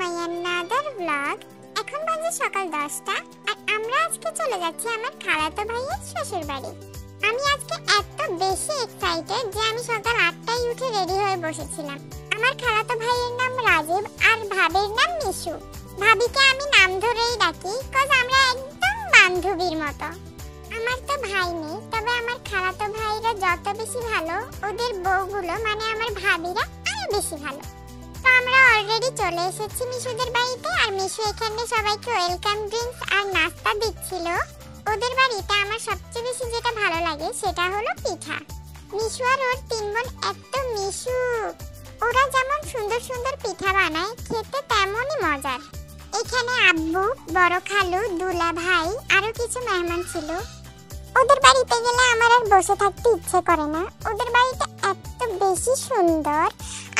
My another blog. এখন বাজে সকাল 10টা আর আমরা আজকে চলে যাচ্ছি আমার খালাতো ভাইয়ের শ্বশুর বাড়ি। আমি আজকে এত বেশি এক্সাইটেড যে আমি সকাল 8টায় উঠে রেডি হয়ে বসেছিলাম। আমার খালাতো ভাইয়ের নাম রাজীব আর ভাবির নাম মিশু। ভাবিকে আমি নাম ধরেই ডাকি কজ আমরা একদম বান্ধবীর মতো। আমার তো ভাই নেই, তবে আমার খালাতো ভাইরা যত বেশি ভালো, ওদের বউগুলো মানে আমার ভাবিরা আরো বেশি ভালো। তো আমরা অলরেডি চলে এসেছি মিশুদের বাড়িতে আর মিশু এখানে সবাইকে ওয়েলকাম ড্রিঙ্কস আর নাস্তা দিচ্ছিল। ওদের বাড়িতে আমার সবচেয়ে বেশি যেটা ভালো লাগে সেটা হলো পিঠা। মিশু আর ওর 3 বোন এত মিশুক, ওরা যেমন সুন্দর সুন্দর পিঠা বানায় খেতে তেমনই মজার। এখানে আব্বু, বড় খালু, দুলা ভাই আরো কিছু মেহমান ছিল। ওদের বাড়িতে গেলে আমার আর বসে থাকতে ইচ্ছে করে না, ওদের বাড়িটা এত বেশি সুন্দর।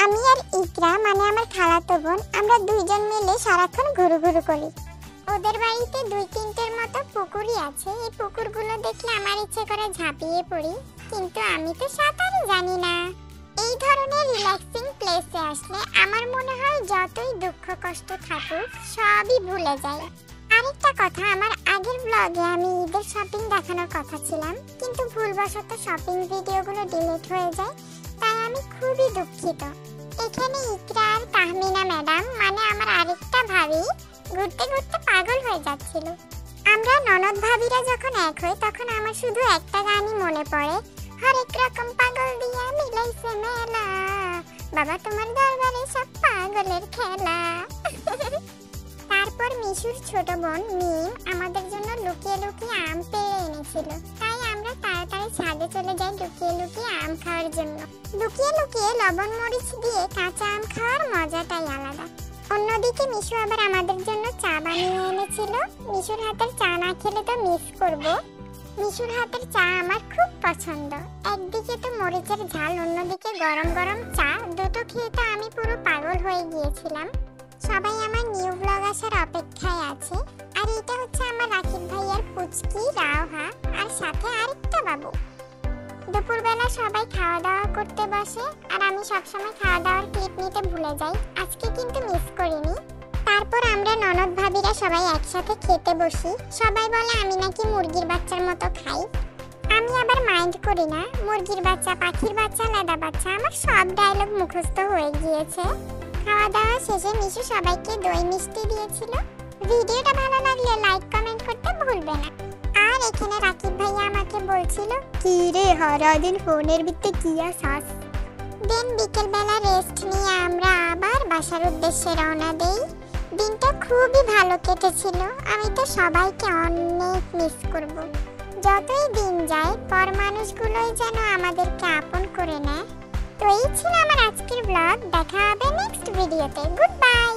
আমি আর ইকরা মানে আমার খালাতো বোন, আমরা দুইজন মিলে সারাক্ষণ ঘুরু করি। ওদের বাড়িতে 2-3টের মতো পুকুরই আছে। এই পুকুরগুলো দেখলে আমার ইচ্ছে করে ঝাঁপিয়ে পড়ি, কিন্তু আমি তো সাঁতারই জানি না। এই ধরনের রিল্যাক্সিং প্লেসে আসলে আমার মনে হয় যতই দুঃখ কষ্ট থাকুক সবই ভুলে যায়। আরেকটা কথা, আমার আগের ব্লগে আমি ঈদের শপিং দেখানোর কথা ছিলাম, কিন্তু ভুলবশত শপিং ভিডিওগুলো ডিলিট হয়ে যায়, তাই আমি খুবই দুঃখিত। এখানে ইকরা আর তাহমিনা ম্যাডাম মানে আমার আরেকটা ভাবি ঘুরতে ঘুরতে পাগল হয়ে যাচ্ছিল। আমরা ননদ ভাবিরা যখন এক হই তখন আমার শুধু একটা গানই মনে পড়ে, হরেক রকম পাগল দিয়া মিলাইছে মেলা, বাবা তোমার দরবারে সব পাগলের খেলা। তারপর মিশুর ছোট বোন মিম আমাদের জন্য লুকিয়ে লুকিয়ে আম পেড়ে এনেছিল, তাই আমরা তাড়াতাড়ি ছাদে চলে যাই লুকিয়ে লুকিয়ে আম খাওয়ার জন্য। লুকিয়ে লুকিয়ে লবণ মরিচ দিয়ে কাঁচা আম খাওয়ার মজাটাই আলাদা। অন্যদিকে মিশু আবার আমাদের জন্য চা বানিয়ে এনেছিল। মিশুর হাতের চা না খেলে তো মিস করব। মিশুর হাতের চা আমার খুব পছন্দ। একদিকে তো মরিচের ঝাল, অন্যদিকে গরম গরম চা, দুটো খেয়ে তো আমি পুরো পাগল হয়ে গিয়েছিলাম। সবাই আমার নিউ ব্লগ আসার অপেক্ষায় আছে। আর এটা হচ্ছে আমার রাকিব ভাইয়ার পুচকি রাওহা আর সাথে আরেকটা বাবু। দুপুরবেলা সবাই খাওয়া দাওয়া করতে বসে আর আমি সবসময় খাওয়া দাওয়ার ক্লিপ নিতে ভুলে যাই, আজকে কিন্তু মিস করিনি। তারপর আমরা ননদ ভাবিরা সবাই একসাথে খেতে বসি। সবাই বলে আমি নাকি মুরগির বাচ্চার মতো খাই, আমি আবার মাইন্ড করি না। মুরগির বাচ্চা, পাখির বাচ্চা, লেদা বাচ্চা, আমার সব ডায়লগ মুখস্থ হয়ে গিয়েছে। খাওয়া দাওয়া শেষে মিশু সবাইকে দই মিষ্টি দিয়েছিল। ভিডিওটা ভালো লাগলে লাইক কমেন্ট করতে ভুলবে না। আর এখানে রাকিব ভাইয়া আমাকে বলছিল, কি রে সারাদিন ফোনের ভিতরে কি আছাস। দেন বিকেলবেলা রেস্ট নিয়ে আমরা আবার বাসার উদ্দেশ্যে রওনা দেই। দিনটা খুবই ভালো কেটেছিল। আমি তো সবাইকে অনেক মিস করব। যতই দিন যায় পর মানুষগুলোই যেন আমাদেরকে আপন করে নেয়। তো এই ছিল আমার আজকের ব্লগ। দেখা হবে নেক্সট ভিডিওতে। Good bye.